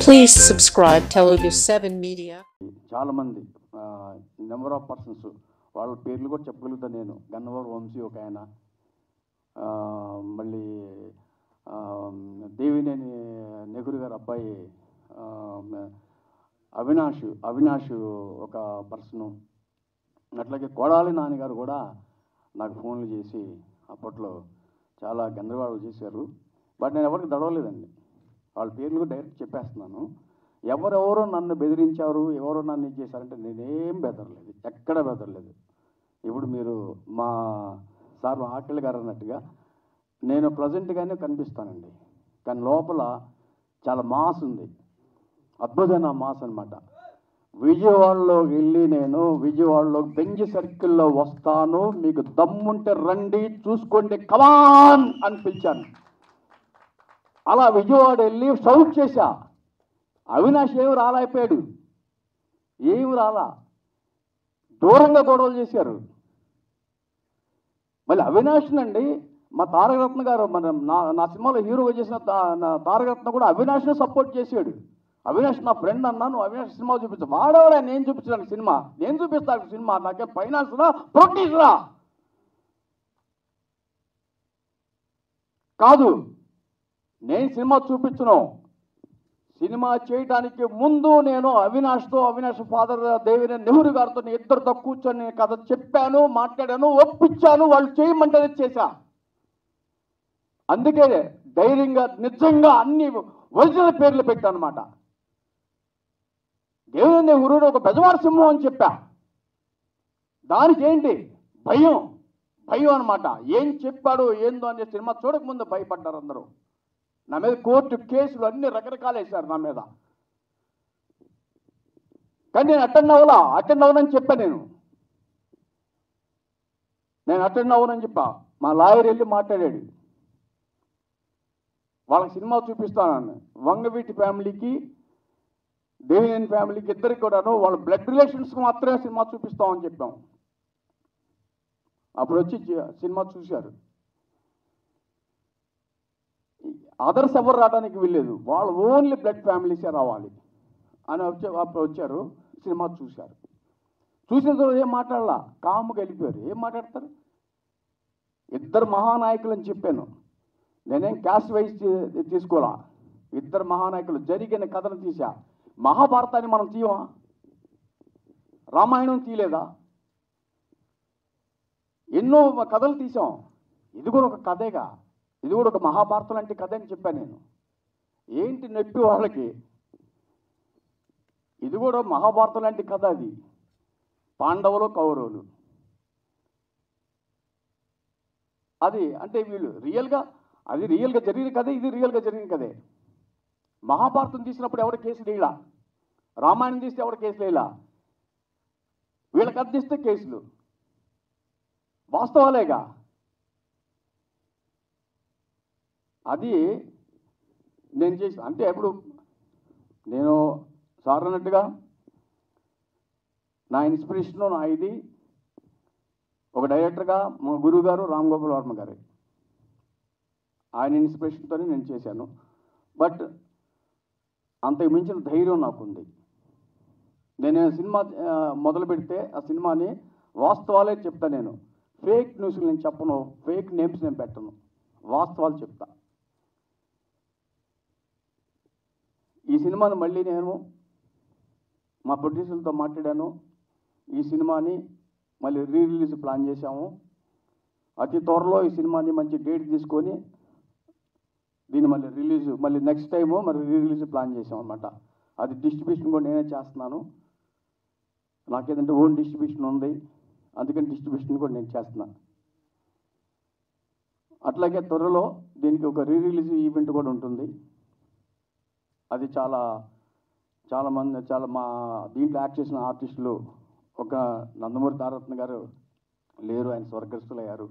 Please subscribe Telugu 7 Media. చాలామంది number of persons వాళ్ళ పేర్లు కూడా చెప్పగలుగుతాను నేను. గన్నవరం వంశీ ఒక ఆయన, మళ్ళీ దేవినేని నెహ్రూ గారు అబ్బాయి అవినాష్ ఒక పర్సను, అట్లాగే కొడాలి నాన్నగారు కూడా నాకు ఫోన్లు చేసి అప్పట్లో చాలా గందరగోళాలు చేశారు. బట్ నేను ఎవరికి దడవలేదండి, వాళ్ళ పేర్లు డైరెక్ట్ చెప్పేస్తున్నాను. ఎవరెవరో నన్ను బెదిరించారు, ఎవరో నన్ను ఇది చేశారంటే నేనేం బెదరలేదు, ఎక్కడ బెదరలేదు. ఇప్పుడు మీరు మా సార్ ఆకలి గారు అన్నట్టుగా నేను ప్లజెంట్గానే కనిపిస్తానండి, కానీ లోపల చాలా మాస్ ఉంది, అద్భుతమైన మాస్ అనమాట. విజయవాడలోకి వెళ్ళి నేను విజయవాడలో బెంజ్ సర్కిల్లో వస్తాను, మీకు దమ్ముంటే రండి చూసుకోండి కమాన్ అని పిలిచాను. అలా విజయవాడ వెళ్ళి షౌట్ చేశా. అవినాష్ ఏమి రాలేకపోయాడు, ఏమి రాలా, దూరంగా గొడవలు చేశారు. మళ్ళీ అవినాష్నండి మా తారకరత్న గారు, నా సినిమాలో హీరోగా చేసిన తారకరత్న కూడా అవినాష్ను సపోర్ట్ చేశాడు. అవినాష్ నా ఫ్రెండ్ అన్నాను, అవినాష్ సినిమా చూపించా. వాడేవాడా నేను చూపించడానికి సినిమా, నేను చూపిస్తాను సినిమా, నాకేం ఫైనాన్స్రా ప్రొడ్యూసరా కాదు, నేను సినిమా చూపించను. సినిమా చేయడానికి ముందు నేను అవినాష్ ఫాదర్ దేవినేని నెహ్రూ గారితో ఇద్దరితో కూర్చొని కథ చెప్పాను, మాట్లాడాను, ఒప్పించాను, వాళ్ళు చేయమంటేనే చేశా. అందుకే ధైర్యంగా నిజంగా అన్ని ఒరిజినల్ పేర్లు పెట్టాను అనమాట. దేవినేని నెహ్రూ ఒక బెజవాడ సింహం అని చెప్పా. దానికి ఏంటి భయం అనమాట. ఏం చెప్పాడు ఏందో అనే సినిమా చూడకముందు భయపడ్డారు అందరూ. నా మీద కోర్టు కేసులు అన్ని రకరకాలు వేశారు నా మీద, కానీ నేను అటెండ్ అవ్వనని చెప్పా. నేను అటెండ్ అవ్వనని చెప్పా. మా లాయర్ వెళ్ళి మాట్లాడాడు, వాళ్ళకి సినిమా చూపిస్తానని. వంగవీటి ఫ్యామిలీకి దేవినేని ఫ్యామిలీకి ఇద్దరికి కూడాను వాళ్ళ బ్లడ్ రిలేషన్స్కి మాత్రమే సినిమా చూపిస్తామని చెప్పాం. అప్పుడు వచ్చి సినిమా చూశారు. అదర్స్ ఎవరు రావడానికి వెళ్ళలేదు, వాళ్ళు ఓన్లీ బ్లడ్ ఫ్యామిలీసే రావాలి అని అప్పుడు వచ్చారు. సినిమా చూశారు. చూసిన తర్వాత ఏం మాట్లాడాల, కాముగా వెళ్ళిపోయారు. ఏం మాట్లాడతారు, ఇద్దరు మహానాయకులు అని చెప్పాను. నేనేం క్యాస్ట్ వైజ్ తీసుకోవాలా, ఇద్దరు మహానాయకులు జరిగిన కథను తీసా. మహాభారతాన్ని మనం తీయమా, రామాయణం తీయలేదా, ఎన్నో కథలు తీసాం. ఇది కూడా ఒక కథేగా, ఇది కూడా ఒక మహాభారతం లాంటి కథ అని చెప్పాను నేను. ఏంటి నొప్పి వాళ్ళకి, ఇది కూడా మహాభారతం లాంటి కథ. అది పాండవులు కౌరవులు, అది అంటే వీళ్ళు రియల్గా, అది రియల్గా జరిగిన కథే, ఇది రియల్గా జరిగిన కథే. మహాభారతం తీసినప్పుడు ఎవడ కేసులు వేయలా, రామాయణం తీస్తే ఎవడ కేసులు వేయలా, వీళ్ళ కథ తీస్తే కేసులు. వాస్తవాలేగా. అది నేను చేసి అంటే ఇప్పుడు నేను సార్ అన్నట్టుగా నా ఇన్స్పిరేషన్ నా ఇది ఒక డైరెక్టర్గా మా గురువు గారు రామ్ గోపాల్ వర్మ గారు, ఆయన ఇన్స్పిరేషన్తోనే నేను చేశాను. బట్ అంతకు మించిన ధైర్యం నాకుంది. నేను సినిమా మొదలు పెడితే ఆ సినిమాని వాస్తవాలే చెప్తా. నేను ఫేక్ న్యూస్లు నేను చెప్పను, ఫేక్ నేమ్స్ నేను పెట్టను, వాస్తవాలు చెప్తా. ఈ సినిమాని మళ్ళీ నేను మా ప్రొడ్యూసర్లతో మాట్లాడాను. ఈ సినిమాని మళ్ళీ రిలీజ్ ప్లాన్ చేశాము. అతి త్వరలో ఈ సినిమాని మంచి డేట్ తీసుకొని దీన్ని మళ్ళీ రిలీజ్, మళ్ళీ నెక్స్ట్ టైము మరి రిలీజ్ ప్లాన్ చేసాం అనమాట. అది డిస్ట్రిబ్యూషన్ కూడా నేనే చేస్తున్నాను. నాకేదంటే ఓన్ డిస్ట్రిబ్యూషన్ ఉంది, అందుకని డిస్ట్రిబ్యూషన్ కూడా నేను చేస్తున్నాను. అట్లాగే త్వరలో దీనికి ఒక రిలీజ్ ఈవెంట్ కూడా ఉంటుంది. అది చాలా మా దీంట్లో యాక్ట్ చేసిన ఆర్టిస్టులు, ఒక నందమూరి తారకరత్న గారు లేరు, ఆయన స్వర్గస్థులయ్యారు.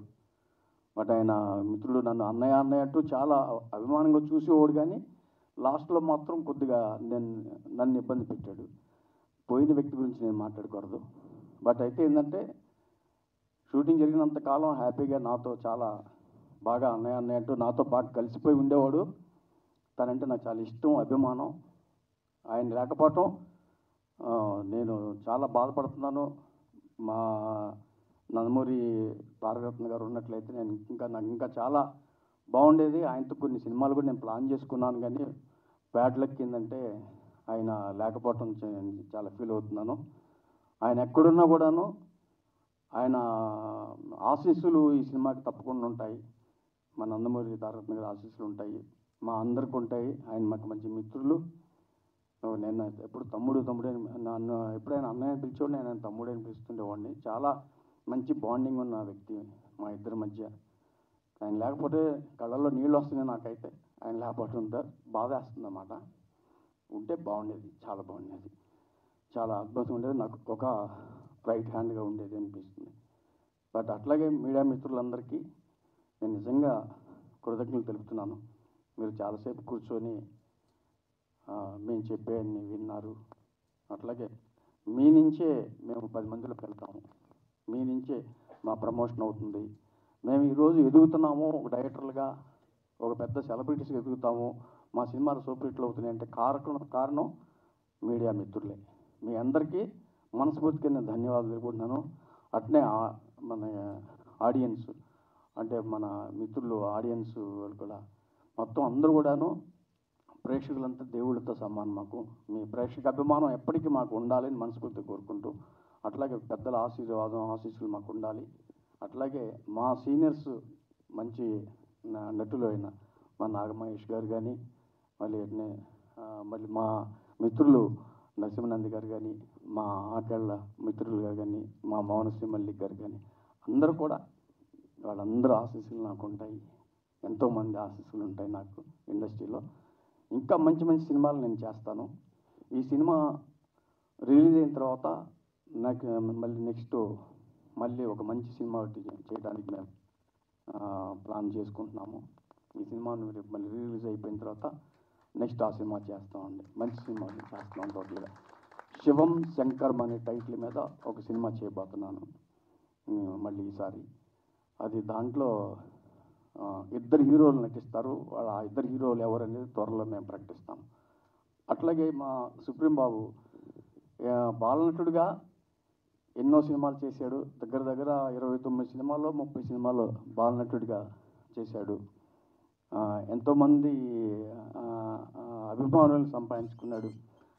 బట్ ఆయన మిత్రుడు నన్ను అన్నయ్య అంటూ చాలా అభిమానంగా చూసేవాడు, కానీ లాస్ట్లో మాత్రం కొద్దిగా నన్ను ఇబ్బంది పెట్టాడు. పోయిన వ్యక్తి గురించి నేను మాట్లాడకూడదు. బట్ అయితే ఏంటంటే షూటింగ్ జరిగినంత కాలం హ్యాపీగా నాతో చాలా బాగా అన్నయ్య అంటూ నాతో పాటు కలిసిపోయి ఉండేవాడు. తనంటే నాకు చాలా ఇష్టం, అభిమానం. ఆయన లేకపోవటం నేను చాలా బాధపడుతున్నాను. మా నందమూరి తారకరత్న గారు ఉన్నట్లయితే నాకు ఇంకా చాలా బాగుండేది. ఆయనతో కొన్ని సినిమాలు కూడా నేను ప్లాన్ చేసుకున్నాను, కానీ బ్యాడ్ లక్ ఏంటంటే ఆయన లేకపోవటం చాలా ఫీల్ అవుతున్నాను. ఆయన ఎక్కడున్నా కూడాను ఆయన ఆశీస్సులు ఈ సినిమాకి తప్పకుండా ఉంటాయి. మా నందమూరి తారకరత్న గారి ఆశీస్సులు ఉంటాయి, మా అందరికి ఉంటాయి. ఆయన మాకు మంచి మిత్రులు. నేను ఎప్పుడు తమ్ముడు అని నన్ను ఎప్పుడైనా అన్నయ్య అని పిలిచేవాడు, నేను తమ్ముడు అని పిలుస్తుండేవాడిని. చాలా మంచి బాండింగ్ ఉన్న వ్యక్తి మా ఇద్దరి మధ్య. ఆయన లేకపోతే కళ్ళల్లో నీళ్ళు వస్తున్నాయి నాకైతే. ఆయన లేకపోవడంతో బాధ వేస్తుంది అన్నమాట. ఉంటే బాగుండేది, చాలా బాగుండేది, చాలా అద్భుతంగా ఉండేది. నాకు ఒక రైట్ హ్యాండ్గా ఉండేది అనిపిస్తుంది. బట్ అట్లాగే మీడియా మిత్రులందరికీ నేను నిజంగా కృతజ్ఞతలు తెలుపుతున్నాను. మీరు చాలాసేపు కూర్చొని మేము చెప్పేవన్నీ విన్నారు. అట్లాగే మీ నుంచే మేము 10 మందిలోకి వెళ్తాము, మీ నుంచే మా ప్రమోషన్ అవుతుంది. మేము ఈరోజు ఎదుగుతున్నాము, ఒక డైరెక్టర్లుగా ఒక పెద్ద సెలబ్రిటీస్గా ఎదుగుతాము, మా సినిమాలు సూపర్ హిట్లు అవుతున్నాయి అంటే కారణం మీడియా మిత్రులే. మీ అందరికీ మనస్ఫూర్తిగా నేను ధన్యవాదాలు తెలుపుకుంటున్నాను. అట్నే మన ఆడియన్స్ అంటే మన మిత్రులు ఆడియన్స్ వాళ్ళు కూడా మొత్తం అందరూ కూడాను ప్రేక్షకులంతా దేవుళ్ళతో సమానం. మాకు మీ ప్రేక్షక అభిమానం ఎప్పటికీ మాకు ఉండాలని మనస్ఫూర్తిగా కోరుకుంటూ, అట్లాగే పెద్దల ఆశీస్సులు మాకు ఉండాలి. అట్లాగే మా సీనియర్స్ మంచి నటులు అయిన మా నాగమహేష్ గారు కానీ, మళ్ళీ మా మిత్రులు నరసింహనంది గారు కానీ, మా ఆకేళ్ళ మిత్రులు గారు కానీ, మా మౌనశ్రీ మల్లిక్ గారు కానీ, అందరూ కూడా వాళ్ళందరూ ఆశీస్సులు నాకు ఉంటాయి. ఎంతోమంది ఆశీస్సులు ఉంటాయి నాకు ఇండస్ట్రీలో. ఇంకా మంచి మంచి సినిమాలు నేను చేస్తాను. ఈ సినిమా రిలీజ్ అయిన తర్వాత నాకు మళ్ళీ ఒక మంచి సినిమా ఒకటి చేయడానికి మేము ప్లాన్ చేసుకుంటున్నాము. ఈ సినిమాను మళ్ళీ రిలీజ్ అయిపోయిన తర్వాత నెక్స్ట్ ఆ సినిమా చేస్తామండి. మంచి సినిమా చేస్తున్నాం. టోటల్గా శివం శంకరం అనే టైటిల్ మీద ఒక సినిమా చేయబోతున్నాను మళ్ళీ ఈసారి. అది దాంట్లో 2 హీరోలు నటిస్తారు. ఆ 2 హీరోలు ఎవరనేది త్వరలో మేము ప్రకటిస్తాం. అట్లాగే మా సుప్రీం బాబు బాలనటుడిగా ఎన్నో సినిమాలు చేశాడు. దగ్గర 29 సినిమాల్లో 30 సినిమాల్లో బాలనటుడిగా చేశాడు. ఎంతోమంది అభిమానులను సంపాదించుకున్నాడు.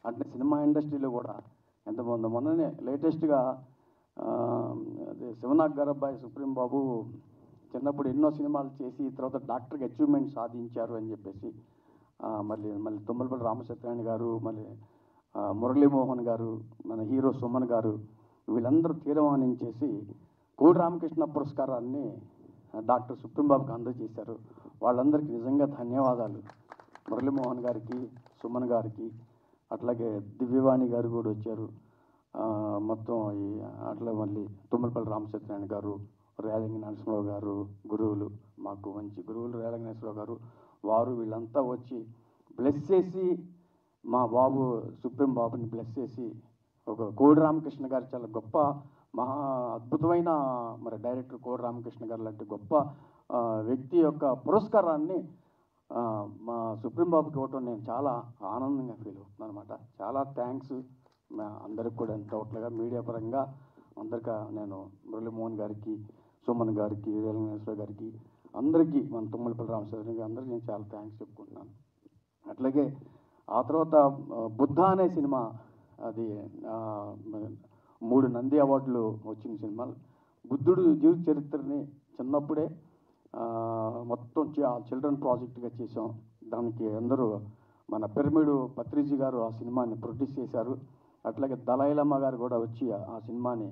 అంటే సినిమా ఇండస్ట్రీలో కూడా ఎంతమంది. మొన్ననే లేటెస్ట్గా అదే శివనాగ్ గారు అబ్బాయి సుప్రీం బాబు చిన్నప్పుడు ఎన్నో సినిమాలు చేసి తర్వాత డాక్టర్కి అచీవ్మెంట్ సాధించారు అని చెప్పేసి మళ్ళీ తుమ్మలపల్లి రామసత్యనారాయణ గారు, మళ్ళీ మురళీమోహన్ గారు, మన హీరో సుమన్ గారు, వీళ్ళందరూ తీర్మానించేసి కోడి రామకృష్ణ పురస్కారాన్ని డాక్టర్ సుప్రీం బాబుకి అందజేశారు. వాళ్ళందరికీ నిజంగా ధన్యవాదాలు. మురళీమోహన్ గారికి, సుమన్ గారికి, అట్లాగే దివ్యవాణి గారు కూడా వచ్చారు. మొత్తం అట్లా మళ్ళీ తుమ్మలపల్లి రామసత్యనారాయణ గారు, రేలంగి నరసింహరావు గారు గురువులు, మాకు మంచి గురువులు రేలంగి నరసింహరావు గారు, వారు వీళ్ళంతా వచ్చి బ్లెస్ చేసి మా బాబు సుప్రీం బాబుని బ్లెస్ చేసి ఒక కోడి రామకృష్ణ గారు చాలా గొప్ప మహా అద్భుతమైన డైరెక్టర్ కోడి రామకృష్ణ గారు లాంటి గొప్ప వ్యక్తి యొక్క పురస్కారాన్ని మా సుప్రీం బాబుకి ఇవ్వటం నేను చాలా ఆనందంగా ఫీల్ అవుతున్నాను అనమాట. చాలా థ్యాంక్స్ అందరికి కూడా. టోటల్గా మీడియా పరంగా అందరికీ నేను మురళీమోహన్ గారికి, సుమన్ గారికి, రేలంగేశ్వర గారికి, అందరికీ మన తుమ్మలపల్లి రామచంద్ర గారికి అందరికీ నేను చాలా థ్యాంక్స్ చెప్పుకుంటున్నాను. అట్లాగే ఆ తర్వాత బుద్ధ అనే సినిమా, అది 3 నంది అవార్డులు వచ్చిన సినిమా. బుద్ధుడు జీవిత చరిత్రని చిన్నప్పుడే మొత్తం చిల్డ్రన్ ప్రాజెక్ట్గా చేసాం. దానికి అందరూ మన పిరమిడ్ పత్రిజీ గారు ఆ సినిమాని ప్రొడ్యూస్ చేశారు. అట్లాగే దలైలమ్మ గారు కూడా వచ్చి ఆ సినిమాని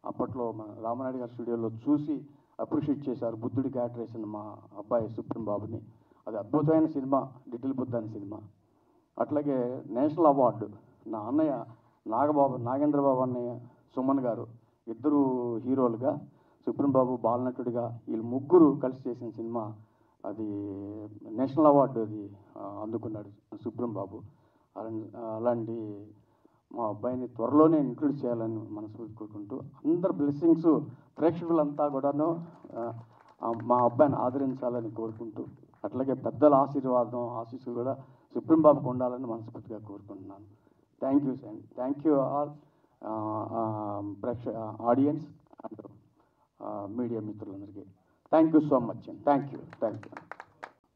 అప్పట్లో మన రామనాయుడు గారి స్టూడియోలో చూసి అప్రిషియేట్ చేశారు. బుద్ధుడి క్యారెక్టర్ వేసిన మా అబ్బాయి సుప్రీం బాబుని. అది అద్భుతమైన సినిమా, లిటిల్ బుద్ధ అనే సినిమా. అట్లాగే నేషనల్ అవార్డు నా అన్నయ్య నాగేంద్రబాబు అన్నయ్య, సుమన్ గారు ఇద్దరు హీరోలుగా, సుప్రీం బాబు బాలనటుడిగా, వీళ్ళు ముగ్గురు కలిసి చేసిన సినిమా అది నేషనల్ అవార్డు అది అందుకున్నాడు సుప్రీం బాబు. అలాంటి మా అబ్బాయిని త్వరలోనే ఇంక్లూడ్ చేయాలని మనస్ఫూర్తి కోరుకుంటూ, అందరు బ్లెస్సింగ్స్ ప్రేక్షకులంతా కూడాను మా అబ్బాయిని ఆదరించాలని కోరుకుంటూ, అట్లాగే పెద్దల ఆశీస్సులు కూడా సుప్రీం బాబుకు ఉండాలని మనస్ఫూర్తిగా కోరుకుంటున్నాను. Thank you sir, thank you all audience and media మిత్రులందరికీ థ్యాంక్ యూ సో మచ్ అండి. Thank you.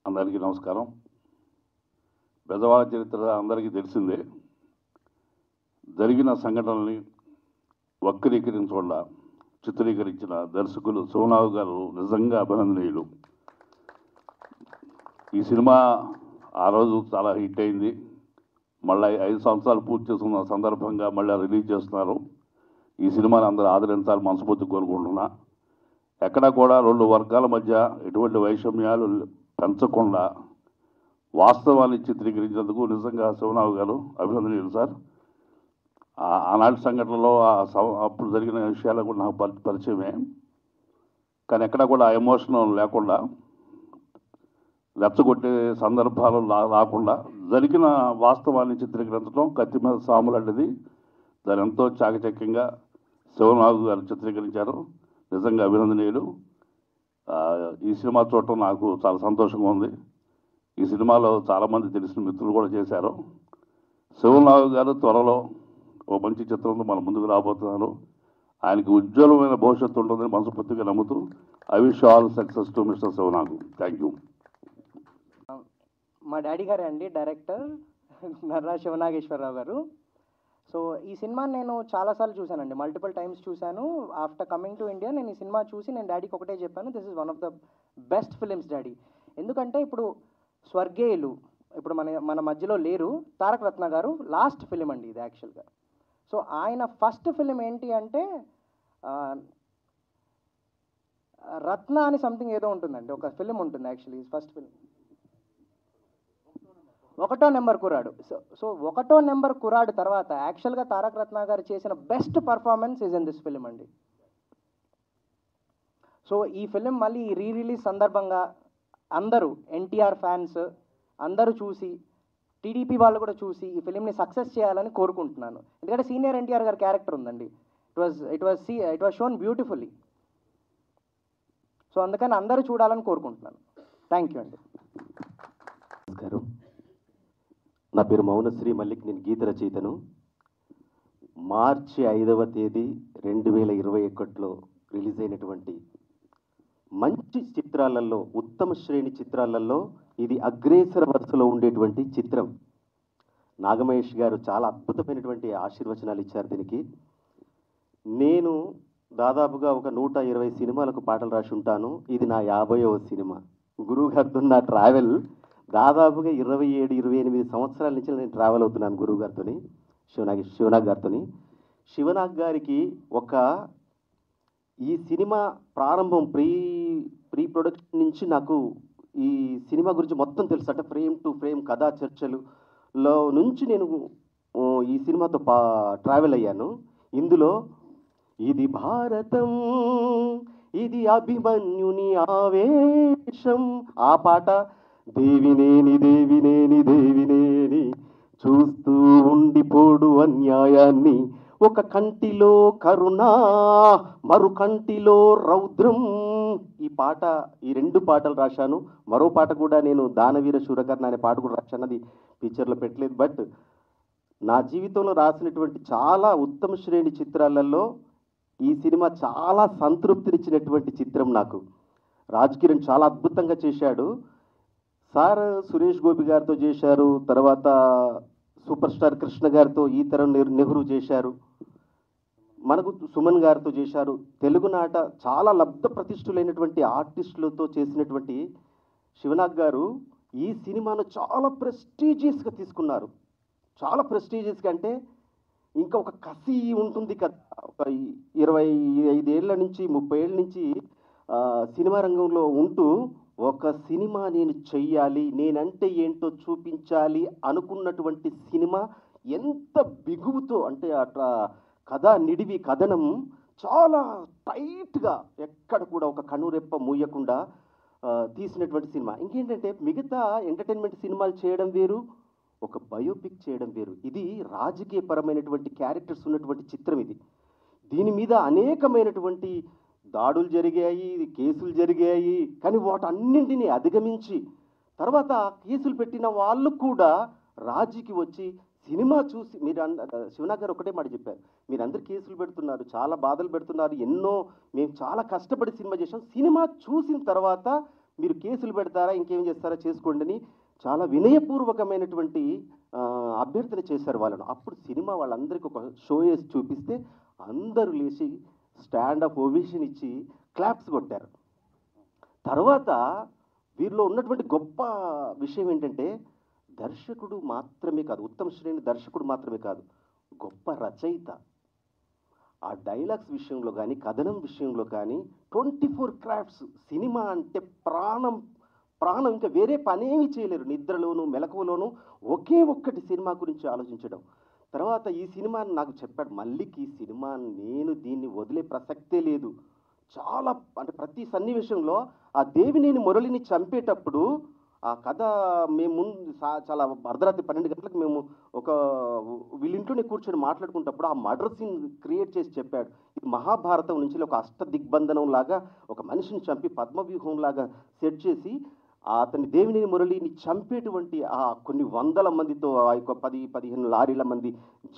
అందరికీ నమస్కారం. పెద్దవాళ్ళ చరిత్ర అందరికీ తెలిసిందే. జరిగిన సంఘటనల్ని వక్రీకరించకుండా చిత్రీకరించిన దర్శకులు సోనాగు గారు నిజంగా అభినందనీయులు. ఈ సినిమా ఆ రోజు చాలా హిట్ అయింది. మళ్ళీ 5 సంవత్సరాలు పూర్తి చేసుకున్న సందర్భంగా మళ్ళీ రిలీజ్ చేస్తున్నారు. ఈ సినిమాని అందరూ ఆదరించాలని మనస్ఫూర్తి కోరుకుంటున్నా. ఎక్కడా కూడా 2 వర్గాల మధ్య ఎటువంటి వైషమ్యాలు పెంచకుండా వాస్తవాన్ని చిత్రీకరించేందుకు నిజంగా సోనాగు గారు అభినందనీయులు సార్. ఆనాటి సంఘటనలో అప్పుడు జరిగిన విషయాలు కూడా నాకు పరిచయమే. కానీ ఎక్కడా కూడా ఎమోషన్ లేకుండా, రెచ్చగొట్టే సందర్భాలు రాకుండా జరిగిన వాస్తవాన్ని చిత్రీకరించడం కత్తి మీద సాము లాంటిది. దాని ఎంతో చాకచక్యంగా సోనాగు గారు చిత్రీకరించారు. నిజంగా అభినందనీయులు. ఈ సినిమా చూడటం నాకు చాలా సంతోషంగా ఉంది. ఈ సినిమాలో చాలామంది తెలిసిన మిత్రులు కూడా చేశారు. సోనాగు గారు త్వరలో ఓ మంచి చిత్రంతో మన ముందుకు రాబోతున్నారు. ఆయనకి ఉజ్వలమైన భవిష్యత్తు ఉంటుందని మనస్ఫూర్తిగా నమ్ముతూ I wish all success to mister Sonagu. Thank you. మా డాడీ గారే అండి డైరెక్టర్ నర్రా శివనాగేశ్వరరావు గారు. సో ఈ సినిమా నేను చాలాసార్లు చూశానండి, మల్టిపుల్ టైమ్స్ చూశాను. ఆఫ్టర్ కమింగ్ టు ఇండియా నేను ఈ సినిమా చూసి నేను డాడీకి ఒకటే చెప్పాను, this is one of the best films daddy. ఎందుకంటే ఇప్పుడు స్వర్గేయులు ఇప్పుడు మన మధ్యలో లేరు. తారక రత్న గారు లాస్ట్ ఫిలిం అండి ఇది యాక్చువల్గా. సో ఆయన ఫస్ట్ ఫిలిం ఏంటి అంటే రత్న అని సంథింగ్ ఏదో ఉంటుందండి, ఒక ఫిలిం ఉంటుంది యాక్చువల్లీ. ఫస్ట్ ఫిలిం 1వ నెంబర్ కుర్రాడు. సో 1వ నెంబర్ కుర్రాడు తర్వాత యాక్చువల్గా తారక రత్న గారు చేసిన best performance is in this film అండి. సో ఈ ఫిలిం మళ్ళీ రీ రిలీజ్ సందర్భంగా అందరూ ఎన్టీఆర్ ఫ్యాన్స్ అందరూ చూసి, టీడీపీ వాళ్ళు కూడా చూసి ఈ ఫిలింని సక్సెస్ చేయాలని కోరుకుంటున్నాను. ఎందుకంటే సీనియర్ ఎన్టీఆర్ గారి క్యారెక్టర్ ఉందండి. It was shown beautifully. So అందుకని అందరూ చూడాలని కోరుకుంటున్నాను. థ్యాంక్ యూ అండి. నమస్కారం. నా పేరు మౌనశ్రీ మల్లిక్. నేను గీత రచయితను. మార్చి 5వ తేదీ 2021లో రిలీజ్ అయినటువంటి మంచి చిత్రాలలో, ఉత్తమ శ్రేణి చిత్రాలలో ఇది అగ్రేసర వరుసలో ఉండేటువంటి చిత్రం. నాగమహేష్ గారు చాలా అద్భుతమైనటువంటి ఆశీర్వచనాలు ఇచ్చారు దీనికి. నేను దాదాపుగా ఒక 120 సినిమాలకు పాటలు రాసి ఉంటాను. ఇది నా 50వ సినిమా. గురువు గారితో నా ట్రావెల్ దాదాపుగా 27-28 సంవత్సరాల నుంచి నేను ట్రావెల్ అవుతున్నాను గురువు గారితో, శివనాగ్ గారితో. శివనాగ్ గారికి ఈ సినిమా ప్రారంభం ప్రీ ప్రొడక్షన్ నుంచి నాకు ఈ సినిమా గురించి మొత్తం తెలుసు. అంటే ఫ్రేమ్ టు ఫ్రేమ్ కథా చర్చలులో నుంచి నేను ఈ సినిమాతో ట్రావెల్ అయ్యాను. ఇందులో ఇది భారతం, ఇది అభిమన్యుని ఆవేశం, ఆ పాట దేవినేని దేవినేని దేవినేని చూస్తూ ఉండిపోడు అన్యాయాన్ని, ఒక కంటిలో కరుణ మరు కంటిలో రౌద్రం. ఈ పాట, ఈ 2 పాటలు రాశాను. మరో పాట కూడా నేను దానవీర శూరకర్ణ అనే పాట కూడా రాశాను. అది పిక్చర్లో పెట్టలేదు. బట్ నా జీవితంలో రాసినటువంటి చాలా ఉత్తమ శ్రేణి చిత్రాలలో ఈ సినిమా చాలా సంతృప్తినిచ్చినటువంటి చిత్రం నాకు. రాజ్ కిరణ్ చాలా అద్భుతంగా చేశాడు సార్. సురేష్ గోపి గారితో చేశారు, తర్వాత సూపర్ స్టార్ కృష్ణ గారితో ఈ తరం నెహ్రూ చేశారు, మనకు సుమన్ గారితో చేశారు. తెలుగునాట చాలా లబ్ధ ప్రతిష్ఠులైనటువంటి ఆర్టిస్టులతో చేసినటువంటి శివనాగ్ గారు ఈ సినిమాను చాలా ప్రెస్టీజియస్గా తీసుకున్నారు. చాలా ప్రెస్టీజియస్గా అంటే ఇంకా ఒక కసి ఉంటుంది కదా. ఒక 25 ఏళ్ళ నుంచి 30 ఏళ్ళ నుంచి సినిమా రంగంలో ఉంటూ ఒక సినిమా నేను చెయ్యాలి, నేనంటే ఏంటో చూపించాలి అనుకున్నటువంటి సినిమా ఎంత బిగువుతో, అంటే అట్లా కథ నిడివి కథనం చాలా టైట్గా ఎక్కడ కూడా ఒక కనురెప్ప మూయకుండా తీసినటువంటి సినిమా. ఇంకేంటంటే మిగతా ఎంటర్టైన్మెంట్ సినిమాలు చేయడం వేరు, ఒక బయోపిక్ చేయడం వేరు. ఇది రాజకీయపరమైనటువంటి క్యారెక్టర్స్ ఉన్నటువంటి చిత్రం ఇది. దీని మీద అనేకమైనటువంటి దాడులు జరిగాయి, కేసులు జరిగాయి. కానీ వాటన్నింటినీ అధిగమించి తర్వాత కేసులు పెట్టిన వాళ్ళు కూడా రాజీకి వచ్చి సినిమా చూసి మీరు శివనాగ్ గారు ఒకటే మాట చెప్పారు, మీరందరూ కేసులు పెడుతున్నారు, చాలా బాధలు పెడుతున్నారు, ఎన్నో మేము చాలా కష్టపడి సినిమా చేసాం, సినిమా చూసిన తర్వాత మీరు కేసులు పెడతారా ఇంకేం చేస్తారా చేసుకోండి అని చాలా వినయపూర్వకమైనటువంటి అభ్యర్థన చేశారు వాళ్ళను. అప్పుడు సినిమా వాళ్ళందరికీ ఒక షో వేసి చూపిస్తే అందరూ లేచి స్టాండ్ అప్ ఓవేషన్ ఇచ్చి క్లాప్స్ కొట్టారు. తర్వాత వీరిలో ఉన్నటువంటి గొప్ప విషయం ఏంటంటే దర్శకుడు మాత్రమే కాదు, ఉత్తమ శ్రేణి దర్శకుడు మాత్రమే కాదు, గొప్ప రచయిత. ఆ డైలాగ్స్ విషయంలో కానీ కథనం విషయంలో కానీ 24 క్రాఫ్ట్స్. సినిమా అంటే ప్రాణం ప్రాణం, ఇంకా వేరే పనేమీ చేయలేరు. నిద్రలోనూ మెలకువలోనూ ఒకే ఒక్కటి సినిమా గురించి ఆలోచించడం. తర్వాత ఈ సినిమా నాకు చెప్పాడు, మల్లికి ఈ సినిమా నేను దీన్ని వదిలే ప్రసక్తే లేదు. చాలా అంటే ప్రతి సన్నివేశంలో ఆ దేవినేని మురళిని చంపేటప్పుడు ఆ కథ మేము ముందు చాలా అర్ధరాత్రి 12 గంటలకు మేము ఒక వీళ్ళింట్లోనే కూర్చొని మాట్లాడుకున్నప్పుడు ఆ మర్డర్ సీన్ క్రియేట్ చేసి చెప్పాడు. ఇది మహాభారతం నుంచి ఒక అష్ట దిగ్బంధనం లాగా ఒక మనిషిని చంపి పద్మవ్యూహం లాగా సెట్ చేసి అతని దేవినేని మురళిని చంపేటువంటి ఆ కొన్ని వందల మందితో ఆ యొక్క 10-15 లారీల మంది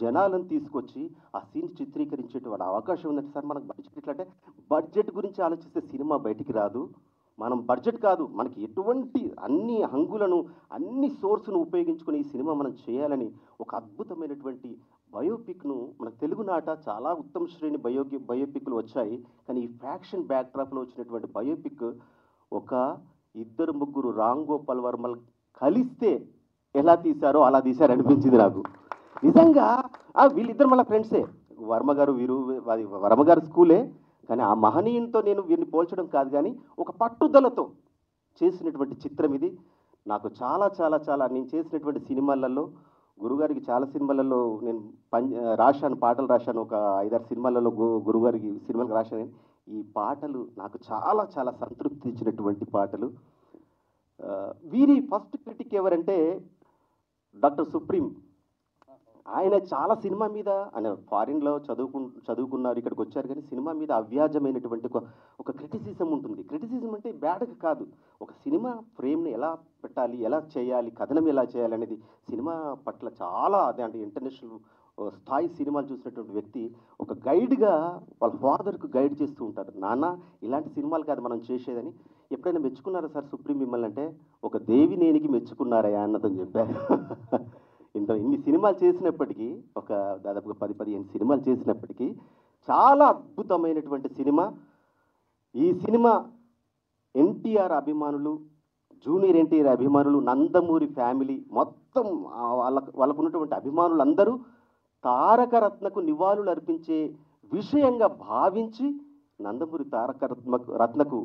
జనాలను తీసుకొచ్చి ఆ సీన్ చిత్రీకరించేటువంటి అవకాశం ఉందంటే సార్ మనకు బడ్జెట్ ఎట్లంటే బడ్జెట్ గురించి ఆలోచిస్తే సినిమా బయటికి రాదు. మనం బడ్జెట్ కాదు, మనకి ఎటువంటి అన్ని హంగులను అన్ని సోర్స్ను ఉపయోగించుకుని ఈ సినిమా మనం చేయాలని ఒక అద్భుతమైనటువంటి బయోపిక్ను మన తెలుగునాట చాలా ఉత్తమ శ్రేణి బయోపిక్లు వచ్చాయి. కానీ ఈ ఫ్యాక్షన్ బ్యాక్డ్రాప్లో వచ్చినటువంటి బయోపిక్ ఒక 2-3 రామ్ గోపాల్ వర్మలు కలిస్తే ఎలా తీశారో అలా తీశారు అనిపించింది నాకు. నిజంగా వీళ్ళిద్దరు మళ్ళీ ఫ్రెండ్సే, వర్మ గారు వీరు, వర్మ గారు స్కూలే. కానీ ఆ మహనీయునితో నేను వీరిని పోల్చడం కాదు, కానీ ఒక పట్టుదలతో చేసినటువంటి చిత్రం ఇది. నాకు చాలా చాలా చాలా నేను చేసినటువంటి సినిమాలలో గురుగారికి చాలా సినిమాలలో నేను రాశాను, పాటలు రాశాను. ఒక 5-6 సినిమాలలో గురుగారికి సినిమాలకు రాశాను. ఈ పాటలు నాకు చాలా చాలా సంతృప్తి ఇచ్చినటువంటి పాటలు. వీరి ఫస్ట్ క్రిటిక్ ఎవరంటే డాక్టర్ సుప్రీం. ఆయన చాలా సినిమా మీద ఆయన ఫారిన్లో చదువుకున్నారు, ఇక్కడికి వచ్చారు, కానీ సినిమా మీద అవ్యాజమైనటువంటి ఒక క్రిటిసిజం ఉంటుంది. క్రిటిసిజం అంటే బ్యాడ్గా కాదు, ఒక సినిమా ఫ్రేమ్ని ఎలా పెట్టాలి, ఎలా చేయాలి, కథనం ఎలా చేయాలి అనేది సినిమా పట్ల చాలా అదే అంటే ఇంటర్నేషనల్ స్థాయి సినిమాలు చూసినటువంటి వ్యక్తి ఒక గైడ్గా వాళ్ళ ఫాదర్కు గైడ్ చేస్తూ ఉంటారు. నాన్న ఇలాంటి సినిమాలు కాదు మనం చేసేదని. ఎప్పుడైనా మెచ్చుకున్నారా సార్ సుప్రీం మిమ్మల్ని అంటే, ఒక దేవినేనికి మెచ్చుకున్నారయ్యా అన్నతో చెప్పారు. ఇన్ని సినిమాలు చేసినప్పటికీ, ఒక దాదాపుగా 10-15 సినిమాలు చేసినప్పటికీ చాలా అద్భుతమైనటువంటి సినిమా. ఈ సినిమా ఎన్టీఆర్ అభిమానులు, జూనియర్ ఎన్టీఆర్ అభిమానులు, నందమూరి ఫ్యామిలీ మొత్తం వాళ్ళకు ఉన్నటువంటి అభిమానులందరూ తారక రత్నకు నివాళులు అర్పించే విషయంగా భావించి నందమూరి తారక రత్నకు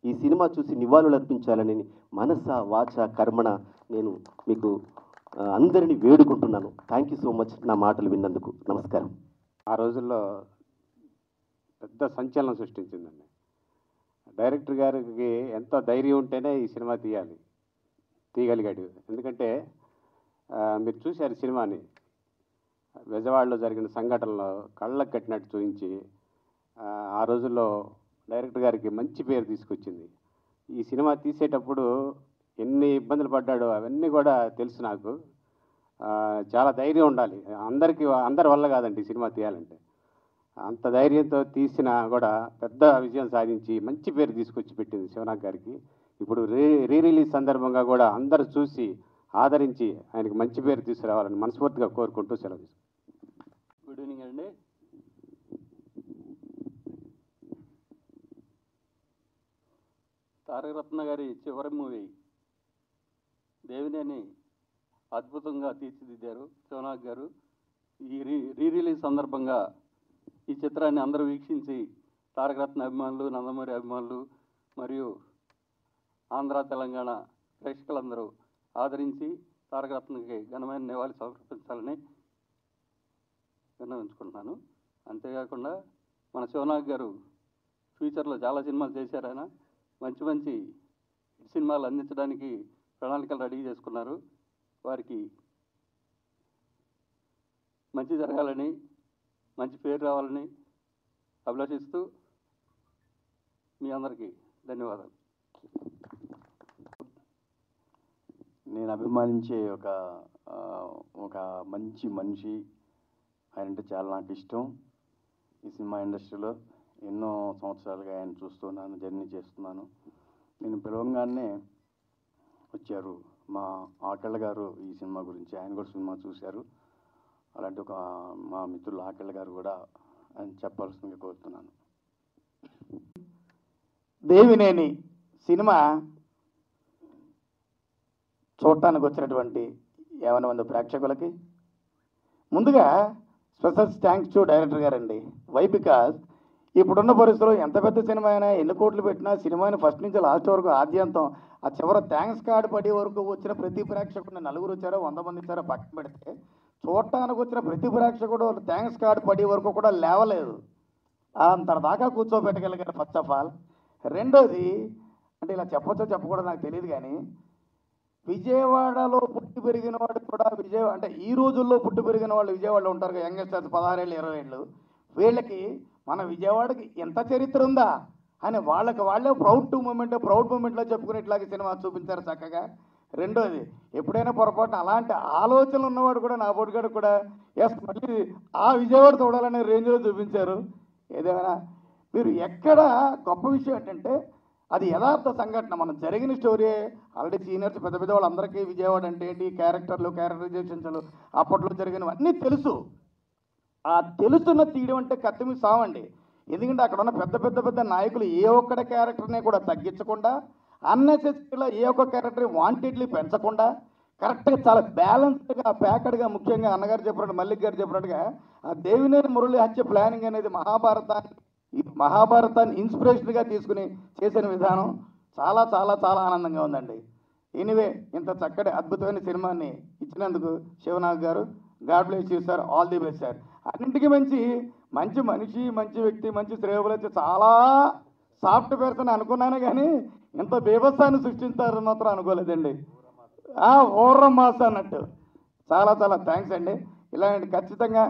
ఈ సినిమా చూసి నివాళులు అర్పించాలని మనస వాచ కర్మణ నేను మీకు అందరినీ వేడుకుంటున్నాను. థ్యాంక్ యూ సో మచ్ నా మాటలు విన్నందుకు. నమస్కారం. ఆ రోజుల్లో పెద్ద సంచలనం సృష్టించిందండి. డైరెక్టర్ గారికి ఎంతో ధైర్యం ఉంటేనే ఈ సినిమా తీయగలిగాడు. ఎందుకంటే మీరు చూశారు సినిమాని, బెజవాడలో జరిగిన సంఘటనలో కళ్ళకు కట్టినట్టు చూపించి ఆ రోజుల్లో డైరెక్టర్ గారికి మంచి పేరు తీసుకొచ్చింది. ఈ సినిమా తీసేటప్పుడు ఎన్ని ఇబ్బందులు పడ్డాడో అవన్నీ కూడా తెలుసు నాకు. చాలా ధైర్యం ఉండాలి, అందరి వల్ల కాదండి ఈ సినిమా తీయాలంటే. అంత ధైర్యంతో తీసినా కూడా పెద్ద విజయం సాధించి మంచి పేరు తీసుకొచ్చి పెట్టింది శివనాగ్ గారికి. ఇప్పుడు రీ రిలీజ్ సందర్భంగా కూడా అందరూ చూసి ఆదరించి ఆయనకి మంచి పేరు తీసుకురావాలని మనస్ఫూర్తిగా కోరుకుంటూ సెలవు. గుడ్ ఈవినింగ్ అండి. తారక రత్న గారి చివరి మూవీ దేవినేని అద్భుతంగా తీర్చిదిద్దారు శివనాగ్ గారు. ఈ రీ రిలీజ్ సందర్భంగా ఈ చిత్రాన్ని అందరూ వీక్షించి తారక రత్న అభిమానులు, నందమూరి అభిమానులు మరియు ఆంధ్ర తెలంగాణ ప్రేక్షకులందరూ ఆదరించి తారక రత్నకి ఘనమైన నివాళి సమర్పించాలని విన్నవించుకుంటున్నాను. అంతేకాకుండా మన శివనాగ్ గారు ఫ్యూచర్లో చాలా సినిమాలు చేశారు. ఆయన మంచి మంచి సినిమాలు అందించడానికి ప్రణాళికలు రెడీ చేసుకున్నారు. వారికి మంచి జరగాలని, మంచి పేరు రావాలని అభిలాషిస్తూ మీ అందరికీ ఒక మంచి మనిషి. ఆయన అంటే చాలా నాకు ఇష్టం. ఈ సినిమా ఇండస్ట్రీలో ఎన్నో సంవత్సరాలుగా ఆయన చూస్తున్నాను, జర్నీ చేస్తున్నాను. నేను పిలవంగానే వచ్చారు మా ఆకళ్ళ గారు ఈ సినిమా గురించి. ఆయన కూడా సినిమా చూశారు. అలాంటి ఒక మా మిత్రులు ఆకళ్ళ గారు కూడా ఆయన చెప్పాల్సిందిగా కోరుతున్నాను. దేవినేని సినిమా చూడటానికి వచ్చినటువంటి 50 మంది ప్రేక్షకులకి ముందుగా స్పెషల్ థ్యాంక్స్ టు డైరెక్టర్ గారండి. వై బికాజ్ ఇప్పుడున్న పరిస్థితుల్లో ఎంత పెద్ద సినిమా అయినా ఎన్ని కోట్లు పెట్టినా సినిమాని ఫస్ట్ నుంచి లాస్ట్ వరకు ఆద్యంతం ఆ చివరి థ్యాంక్స్ కార్డ్ పడే వరకు వచ్చిన ప్రతి ప్రేక్షకుడిని 4 వచ్చారో 100 మంది వచ్చారో పక్కన పెడితే చూడటానికి వచ్చిన ప్రతి ప్రేక్షకుడు థ్యాంక్స్ కార్డ్ పడే వరకు కూడా లేవలేదు. అంతదాకా కూర్చోబెట్టగలిగారు ఫస్ట్ ఆఫ్ ఆల్. రెండోది అంటే ఇలా చెప్పొచ్చో చెప్పకూడదు నాకు తెలియదు కానీ విజయవాడలో పుట్టి పెరిగిన వాడు కూడా అంటే ఈ రోజుల్లో పుట్టి పెరిగిన వాళ్ళు విజయవాడలో ఉంటారు కదా, యంగస్టర్స్ 16 ఏళ్ళు 20 ఏళ్ళు. వీళ్ళకి మన విజయవాడకి ఎంత చరిత్ర ఉందా అని వాళ్ళే ప్రౌడ్ మూమెంట్లో చెప్పుకునేట్లాగా సినిమా చూపించారు చక్కగా. రెండోది ఎప్పుడైనా పొరపాటున అలాంటి ఆలోచనలు ఉన్నవాడు కూడా నా బొడిగాడు కూడా మళ్ళీ ఆ విజయవాడ చూడాలనే రేంజ్లో చూపించారు. ఏదేమైనా మీరు ఎక్కడ గొప్ప విషయం ఏంటంటే అది యథార్థ సంఘటన, మనం జరిగిన స్టోరీ. ఆల్రెడీ సీనియర్స్ పెద్ద పెద్ద వాళ్ళందరికీ విజయవాడ అంటే ఏంటి, క్యారెక్టరైజేషన్స్లు అప్పట్లో జరిగినవన్నీ తెలుసు. ఆ తెలుసున్న తీయడం అంటే కత్తిమి సావండి. ఎందుకంటే అక్కడ ఉన్న పెద్ద నాయకులు ఏ ఒక్కడ క్యారెక్టర్ని కూడా తగ్గించకుండా, అన్నెసెసరీగా ఏ ఒక్క క్యారెక్టర్ వాంటెడ్లీ పెంచకుండా కరెక్ట్గా చాలా బ్యాలెన్స్డ్గా ప్యాకెడ్గా, ముఖ్యంగా అన్నగారు చెప్పినట్టు మల్లిక్ గారు చెప్పినట్టుగా ఆ దేవినేని మురళి హత్య ప్లానింగ్ అనేది మహాభారతాన్ని ఇన్స్పిరేషన్గా తీసుకుని చేసిన విధానం చాలా చాలా చాలా ఆనందంగా ఉందండి. ఎనీవే ఇంత చక్కటి అద్భుతమైన సినిమాని ఇచ్చినందుకు శివనాగ్ గారు, God bless you sir, all the best sir. అన్నింటికీ మంచి మనిషి, మంచి వ్యక్తి, మంచి శ్రేయబులైతే చాలా సాఫ్ట్ పర్సన్ అనుకున్నాను కానీ ఇంత బీభత్సాన్ని సృష్టించారని మాత్రం అనుకోలేదండి. ఓర్రం మాస్ అన్నట్టు చాలా చాలా థ్యాంక్స్ అండి. ఇలాంటి ఖచ్చితంగా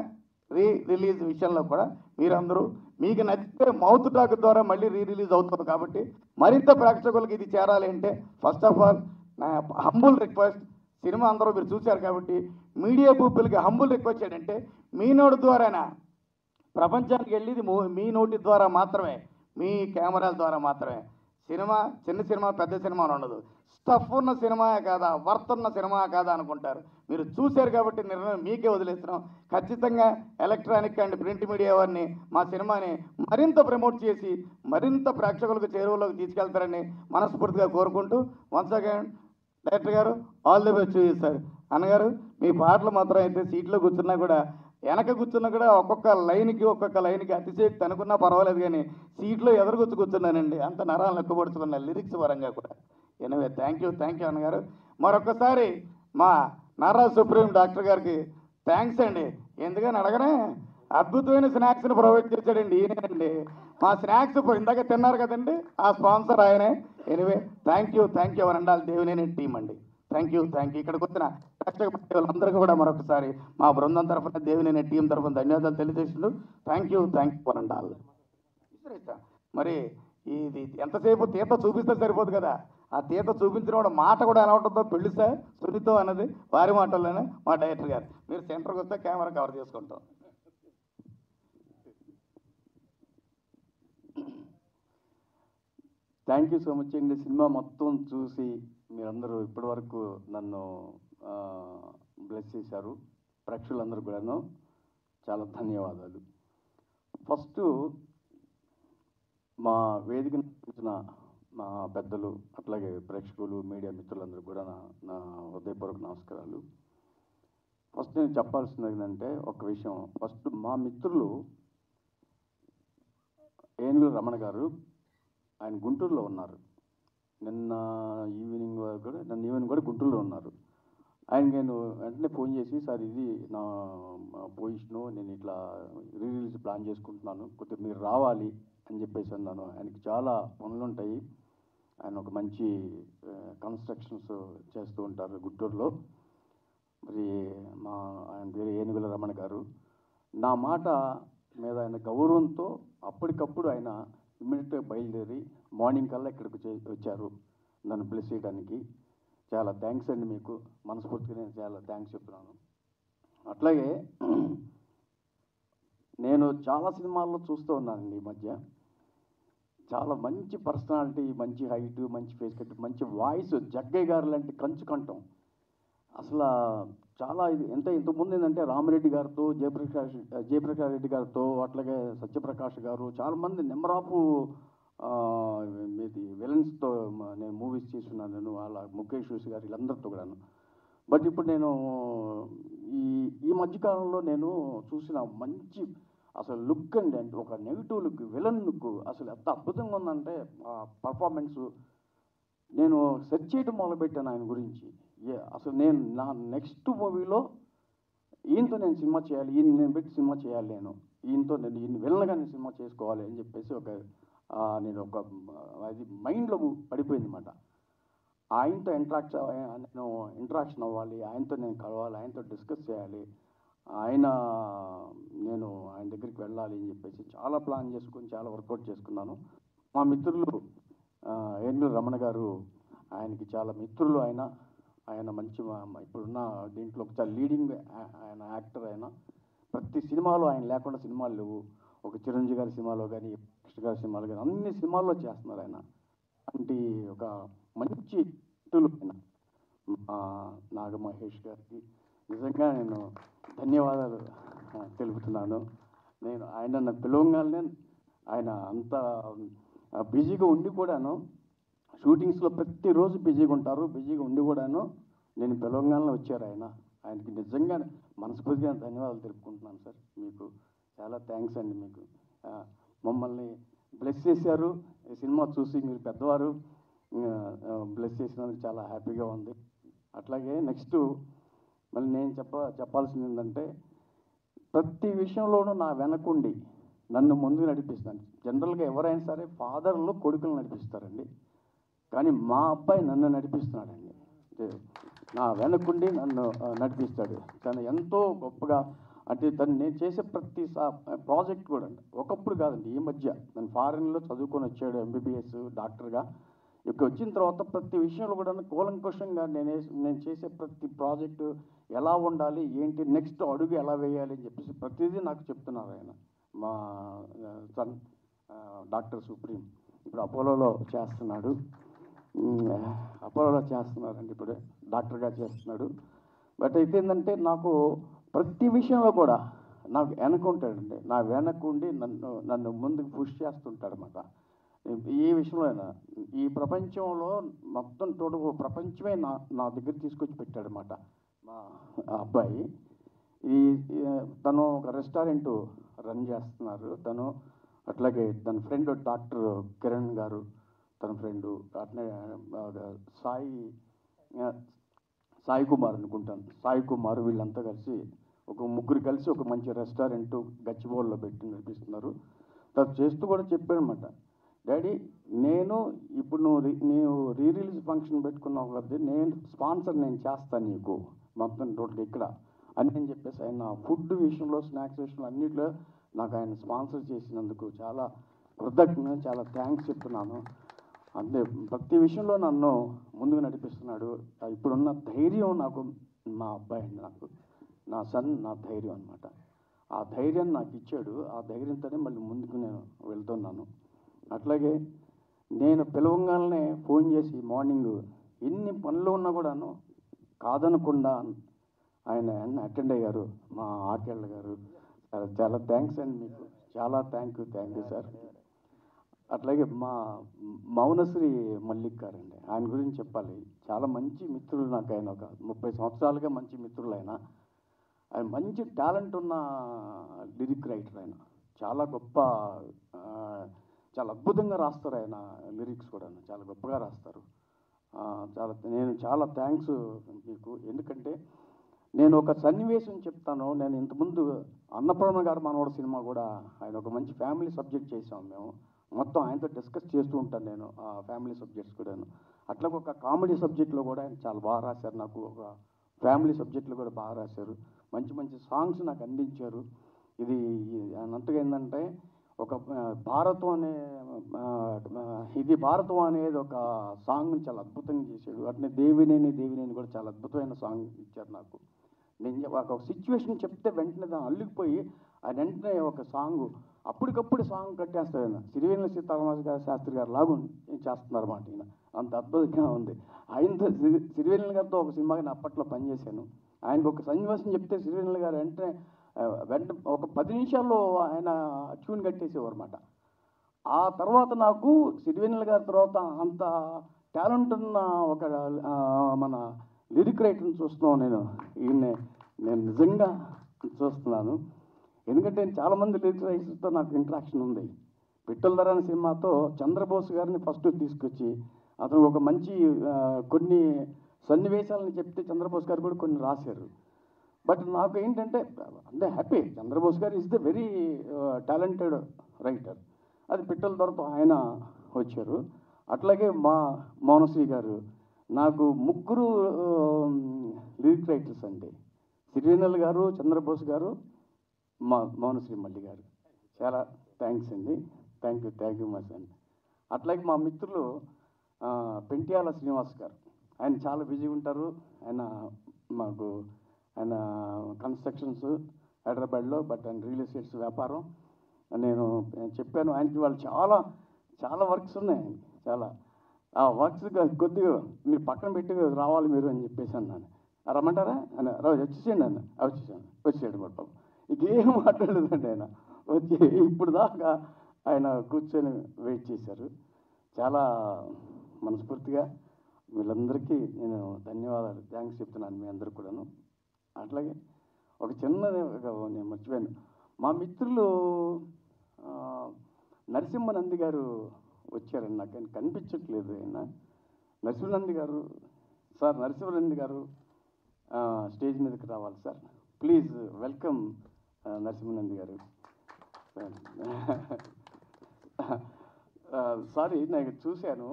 రిలీజ్ విషయంలో కూడా మీరందరూ మీకు నచ్చితే మౌత్ టాక్ ద్వారా మళ్ళీ రిలీజ్ అవుతుంది కాబట్టి మరింత ప్రేక్షకులకు ఇది చేరాలి అంటే ఫస్ట్ ఆఫ్ ఆల్ నా హంబుల్ రిక్వెస్ట్, సినిమా అందరూ మీరు చూశారు కాబట్టి మీడియా పీపుల్కి హంబుల్ రిక్వెస్ట్ ఏంటంటే మీ నోటి ద్వారానా ప్రపంచానికి వెళ్ళేది మీ నోటి ద్వారా మాత్రమే, మీ కెమెరాల ద్వారా మాత్రమే. సినిమా చిన్న సినిమా పెద్ద సినిమా అని ఉండదు. స్టఫ్ ఉన్న సినిమా కాదా, వర్త్ ఉన్న సినిమా కాదా అనుకుంటారు. మీరు చూశారు కాబట్టి నిర్ణయం మీకే వదిలేస్తున్నాం. ఖచ్చితంగా ఎలక్ట్రానిక్ అండ్ ప్రింట్ మీడియా వారిని మా సినిమాని మరింత ప్రమోట్ చేసి మరింత ప్రేక్షకులకు చేరువలోకి తీసుకెళ్తారని మనస్ఫూర్తిగా కోరుకుంటూ వన్స్ అగైన్ డైరెక్టర్ గారు ఆల్ ది బెస్ట్ సార్. అన్నగారు మీ పాటలు మాత్రం అయితే సీట్లో కూర్చున్నా కూడా వెనక కూర్చున్నా కూడా ఒక్కొక్క లైన్కి అతిశయక్తి అనుకున్నా పర్వాలేదు కానీ సీట్లో ఎదురుకొచ్చి కూర్చున్నానండి. అంత నరాలు లెక్కపడుచుకున్నా లిరిక్స్ పరంగా కూడా. ఎనివే థ్యాంక్ యూ అన్నగారు. మరొకసారి మా నారా సుప్రీం డాక్టర్ గారికి థ్యాంక్స్ అండి. ఎందుకని అడగనే అద్భుతమైన స్నాక్స్ని ప్రొవైడ్ చేశాడండి ఈయనండి. మా స్నాక్స్ ఇందాక తిన్నారు కదండి, ఆ స్పాన్సర్ ఆయనే. ఎనివే థ్యాంక్ యూ అవరండాలి దేవినేని టీం అండి. Thank you. ఇక్కడికి వచ్చిన ప్రేక్షక వాళ్ళందరికీ కూడా మరొకసారి మా బృందం తరఫున దేవినేని టీం తరఫున ధన్యవాదాలు తెలియజేసిండు. Thank you అవరండాలి. మరి ఇది ఎంతసేపు తీత చూపిస్తే సరిపోదు కదా, ఆ తీత చూపించిన వాడు మాట కూడా ఎలా ఉంటుందో పెళ్లి సార్ సునీతో అన్నది వారి మాటల్లోనే మా డైరెక్టర్ గారు. మీరు సెంటర్కి వస్తే కెమెరా కవర్ చేసుకుంటాం. థ్యాంక్ యూ సో మచ్ అండి. సినిమా మొత్తం చూసి మీరందరూ ఇప్పటివరకు నన్ను బ్లెస్ చేశారు. ప్రేక్షకులందరూ కూడాను చాలా ధన్యవాదాలు. ఫస్ట్ మా వేదికను చూసిన మా పెద్దలు అట్లాగే ప్రేక్షకులు మీడియా మిత్రులందరూ కూడా నా హృదయపూర్వక నమస్కారాలు. ఫస్ట్ నేను చెప్పాల్సింది ఏంటంటే ఒక విషయం. ఫస్ట్ మా మిత్రులు ఏనుగుల రమణ గారు, ఆయన గుంటూరులో ఉన్నారు. నిన్న ఈవినింగ్ కూడా గుంటూరులో ఉన్నారు. ఆయన నేను వెంటనే ఫోన్ చేసి సార్ ఇది నా పొజిషను, నేను ఇట్లా రిలీజ్ ప్లాన్ చేసుకుంటున్నాను, కొద్దిగా మీరు రావాలి అని చెప్పేసి అన్నాను. ఆయనకి చాలా పనులు ఉంటాయి. ఆయన ఒక మంచి కన్స్ట్రక్షన్స్ చేస్తూ ఉంటారు గుంటూరులో. మరి ఆయన పేరు ఏనుగుల రమణ గారు. నా మాట మీద ఆయన గౌరవంతో అప్పటికప్పుడు ఆయన ఇమ్మీడియట్గా బయలుదేరి మార్నింగ్ కల్లా ఇక్కడికి వచ్చారు నన్ను బ్లెస్ చేయడానికి. చాలా థ్యాంక్స్ అండి మీకు. మనస్ఫూర్తిగా నేను చాలా థ్యాంక్స్ చెప్తున్నాను. అట్లాగే నేను చాలా సినిమాల్లో చూస్తూ ఉన్నానండి ఈ మధ్య. చాలా మంచి పర్సనాలిటీ, మంచి హైట్, మంచి ఫేస్ కట్, మంచి వాయిస్, జగ్గయ్య గారు లాంటి కంచు కంఠం. అసలు చాలా ఇది ఇంతకుముందు ఏంటంటే రామిరెడ్డి గారితో, జయప్రకాష్ రెడ్డి గారితో, అట్లాగే సత్యప్రకాష్ గారు, చాలామంది నెంబర్ ఆఫ్ మీది విలన్స్తో నేను మూవీస్ చేస్తున్నాను. నేను వాళ్ళ ముఖేష్ గారు వీళ్ళందరితో కూడాను. బట్ ఇప్పుడు నేను ఈ మధ్యకాలంలో నేను చూసిన మంచి అసలు లుక్ అండి, అంటే ఒక నెగిటివ్ లుక్, విలన్ లుక్ అసలు ఎంత అద్భుతంగా ఉందంటే ఆ పర్ఫార్మెన్సు. నేను సెర్చ్ చేయడం మొదలుపెట్టాను ఆయన గురించి. అసలు నేను నా నెక్స్ట్ మూవీలో ఈయనతో నేను సినిమా చేయాలి, ఈయన నేను పెట్టి సినిమా చేయాలి, ఈయనతో నేను విలన్గా నేను సినిమా చేసుకోవాలి అని చెప్పేసి నేను అది మైండ్లో పడిపోయింది అన్నమాట. ఆయనతో నేను ఇంటరాక్షన్ అవ్వాలి, ఆయనతో నేను కలవాలి, ఆయనతో డిస్కస్ చేయాలి, నేను ఆయన దగ్గరికి వెళ్ళాలి అని చెప్పేసి చాలా ప్లాన్ చేసుకుని చాలా వర్కౌట్ చేసుకున్నాను. మా మిత్రులు ఏనుగుల రమణ గారు, ఆయనకి చాలా మిత్రులు. ఆయన మంచి ఇప్పుడున్న దీంట్లో చాలా లీడింగ్ ఆయన యాక్టర్. ఆయన ప్రతి సినిమాలో ఆయన లేకుండా సినిమాలు లేవు. ఒక చిరంజీవి గారి సినిమాలో కానీ, కృష్ణ గారి సినిమాలో కానీ అన్ని సినిమాల్లో చేస్తున్నారు ఆయన. అంటే ఒక మంచి మిత్రులు ఆయన. నాగ మహేష్ గారికి నిజంగా నేను ధన్యవాదాలు తెలుపుతున్నాను. నేను ఆయన నన్ను పిలవగానే ఆయన అంత బిజీగా ఉండి కూడాను, షూటింగ్స్లో ప్రతిరోజు బిజీగా ఉంటారు, బిజీగా ఉండి కూడాను నేను పిలవగానే వచ్చారు ఆయన. ఆయనకి నిజంగా మనస్ఫూర్తిగా ధన్యవాదాలు తెలుపుకుంటున్నాను సార్. మీకు చాలా థ్యాంక్స్ అండి. మీకు మమ్మల్ని బ్లెస్ చేశారు. ఈ సినిమా చూసి మీరు పెద్దవారు బ్లెస్ చేసినందుకు చాలా హ్యాపీగా ఉంది. అట్లాగే నెక్స్ట్ మళ్ళీ నేను చెప్పాల్సింది ఏంటంటే, ప్రతి విషయంలోనూ నా వెనకుండి నన్ను ముందుకు నడిపిస్తాను. జనరల్గా ఎవరైనా సరే ఫాదర్లు కొడుకులు నడిపిస్తారండి, కానీ మా అబ్బాయి నన్ను నడిపిస్తున్నాడండి. నా వెనకుండి నన్ను నడిపిస్తాడు. తను ఎంతో గొప్పగా, అంటే నేను చేసే ప్రతి ప్రాజెక్ట్ కూడా అండి, ఒకప్పుడు కాదండి, ఈ మధ్య తను ఫారెన్లో చదువుకొని వచ్చాడు, ఎంబీబీఎస్ డాక్టర్గా. ఇక్కడ వచ్చిన తర్వాత ప్రతి విషయంలో కూడా కూలంకషంగా నేను చేసే ప్రతి ప్రాజెక్టు ఎలా ఉండాలి, ఏంటి, నెక్స్ట్ అడుగు ఎలా వేయాలి అని చెప్పేసి ప్రతిదీ నాకు చెప్తున్నారు ఆయన. మా సన్ డాక్టర్ సుప్రీం ఇప్పుడు అపోలోలో చేస్తున్నారండి, ఇప్పుడు డాక్టర్గా చేస్తున్నాడు. బట్ అయితే ఏంటంటే నాకు ప్రతి విషయంలో కూడా నాకు వెనకుంటాడండి. నా వెనకుండి నన్ను ముందుకు పుష్ చేస్తుంటాడు అన్నమాట. ఏ విషయంలో అయినా ఈ ప్రపంచంలో మొత్తం టోటల్ ప్రపంచమే నా దగ్గర తీసుకొచ్చి పెట్టాడనమాట మా అబ్బాయి. తను ఒక రెస్టారెంట్ రన్ చేస్తున్నారు తను. అట్లాగే తన ఫ్రెండ్ డాక్టర్ కిరణ్ గారు, తన ఫ్రెండు అట్లే సాయి కుమార్ అనుకుంటాను, సాయి కుమార్, వీళ్ళంతా కలిసి ఒక ముగ్గురు కలిసి ఒక మంచి రెస్టారెంట్ గచ్చిబౌలిలో పెట్టి నడిపిస్తున్నారు. తను చేస్తూ కూడా చెప్పాడనమాట, డాడీ నేను ఇప్పుడు నీవు రిలీజ్ ఫంక్షన్ పెట్టుకున్నావు కదా, నేను స్పాన్సర్ నేను చేస్తాను నీకు మొత్తం టోటల్ ఇక్కడ అని అని చెప్పేసి ఆయన ఫుడ్ విషయంలో, స్నాక్స్ విషయంలో అన్నింటిలో నాకు ఆయన స్పాన్సర్ చేసినందుకు చాలా కృతజ్ఞత, చాలా థ్యాంక్స్ చెప్తున్నాను. అంటే ప్రతి విషయంలో నన్ను ముందుకు నడిపిస్తున్నాడు. ఇప్పుడున్న ధైర్యం నాకు మా అబ్బాయి అండి, నాకు నా సన్ నా ధైర్యం అనమాట. ఆ ధైర్యాన్ని నాకు ఇచ్చాడు. ఆ ధైర్యంతోనే మళ్ళీ ముందుకు నేను వెళ్తున్నాను. అట్లాగే నేను పిలవంగానే ఫోన్ చేసి మార్నింగ్ ఎన్ని పనులు ఉన్నా కూడాను కాదనకుండా ఆయన అటెండ్ అయ్యారు మా ఆకేళ్ళ గారు. చాలా థ్యాంక్స్ అండి మీకు, చాలా థ్యాంక్ యూ సార్. అట్లాగే మా మౌనశ్రీ మల్లిక్ గారండి, ఆయన గురించి చెప్పాలి. చాలా మంచి మిత్రులు నాకు. ఆయన ఒక 30 సంవత్సరాలుగా మంచి మిత్రులు. ఆయన మంచి టాలెంట్ ఉన్న లిరిక్ రైటర్. ఆయన చాలా గొప్ప, చాలా అద్భుతంగా రాస్తారు. ఆయన లిరిక్స్ కూడా చాలా గొప్పగా రాస్తారు. నేను చాలా థ్యాంక్స్ మీకు. ఎందుకంటే నేను ఒక సన్నివేశం చెప్తాను. నేను ఇంతకుముందు అన్నపూర్ణ గారు మనవడు సినిమా కూడా ఆయన ఒక మంచి ఫ్యామిలీ సబ్జెక్ట్ చేసాము మేము. మొత్తం ఆయనతో డిస్కస్ చేస్తూ ఉంటాను నేను ఆ ఫ్యామిలీ సబ్జెక్ట్స్ కూడాను. అట్లా ఒక కామెడీ సబ్జెక్ట్లో కూడా ఆయన చాలా బాగా రాశారు. నాకు ఒక ఫ్యామిలీ సబ్జెక్టులు కూడా బాగా రాశారు. మంచి మంచి సాంగ్స్ నాకు అందించారు. ఇది అంతగా ఏంటంటే ఒక భారతం అనే ఇది భారతం అనేది ఒక సాంగ్ని చాలా అద్భుతంగా చేశాడు. అట్నే దేవినేని కూడా చాలా అద్భుతమైన సాంగ్ ఇచ్చారు నాకు. నేను ఒక సిచ్యువేషన్ చెప్తే వెంటనే దాన్ని అల్లుకుపోయి ఆ వెంటనే ఒక సాంగ్ అప్పటికప్పుడు సాంగ్ కట్టేస్తాడు ఆయన. సిరివెన్నెల సీతారామరాజు శాస్త్రి గారు లాగా చేస్తున్నారు అన్నమాట. ఈయన అంత అద్భుతంగా ఉంది. ఆయనతో సిరివెన్నెల గారితో ఒక సినిమాకి నేను అప్పట్లో పనిచేశాను. ఆయనకు ఒక సన్నివేశం చెప్తే సిరివెన్నెల గారు వెంటనే ఒక 10 నిమిషాల్లో ఆయన ట్యూన్ కట్టేసేవారు అన్నమాట. ఆ తర్వాత నాకు సిరివెన్నెల గారి తర్వాత అంత టాలెంట్ ఉన్న ఒక మన లిరిక్ రైటర్ని చూస్తున్నాను నేను నిజంగా చూస్తున్నాను. ఎందుకంటే నేను చాలామంది లిరిక్ రైటర్స్తో నాకు ఇంటరాక్షన్ ఉంది. పిట్టల ధర అనే సినిమాతో చంద్రబోస్ గారిని ఫస్ట్ తీసుకొచ్చి అతను ఒక మంచి కొన్ని సన్నివేశాలను చెప్తే చంద్రబోస్ గారు కూడా కొన్ని రాశారు. బట్ నాకు ఏంటంటే అంటే హ్యాపీ, చంద్రబోస్ గారు is the very talented writer. అది పిట్టల ధరతో ఆయన వచ్చారు. అట్లాగే మా మౌనశ్రీ గారు, నాకు ముగ్గురు లిరిక్ రైటర్స్ అండి. సిరివెన్నెల గారు, చంద్రబోస్ గారు, మా మౌనశ్రీ మల్లి గారు. చాలా థ్యాంక్స్ అండి. థ్యాంక్ యూ మచ్ అండి. అట్లాగే మా మిత్రులు పెంట్యాల శ్రీనివాస్ గారు, ఆయన చాలా బిజీగా ఉంటారు. ఆయన కన్స్ట్రక్షన్స్ హైదరాబాద్లో, బట్ ఆయన రియల్ ఎస్టేట్స్ వ్యాపారం. నేను చెప్పాను ఆయనకి వాళ్ళు చాలా వర్క్స్ ఉన్నాయి. చాలా ఆ వర్క్స్ కొద్దిగా మీరు పక్కన పెట్టి రావాలి మీరు అని చెప్పేసి అన్నాను. రమ్మంటారా అని వచ్చేసేయండి అన్న. వచ్చేసాడు మరి పాపం. ఇంకేం మాట్లాడలేదండి ఆయన. వచ్చి ఇప్పుడు దాకా ఆయన కూర్చొని వెయిట్ చేశారు. చాలా మనస్ఫూర్తిగా వీళ్ళందరికీ నేను ధన్యవాదాలు, థ్యాంక్స్ చెప్తున్నాను మీ అందరికి కూడాను. అట్లాగే ఒక చిన్న నేను మర్చిపోయాను, మా మిత్రులు నరసింహనంది గారు వచ్చారండి. నాకు ఆయన కనిపించట్లేదు. ఆయన నరసింహనంది గారు, సార్ నరసింహనంది గారు స్టేజ్ మీదకి రావాలి సార్, ప్లీజ్ వెల్కమ్ నరసింహనంది గారు. సారీ నేను చూశాను.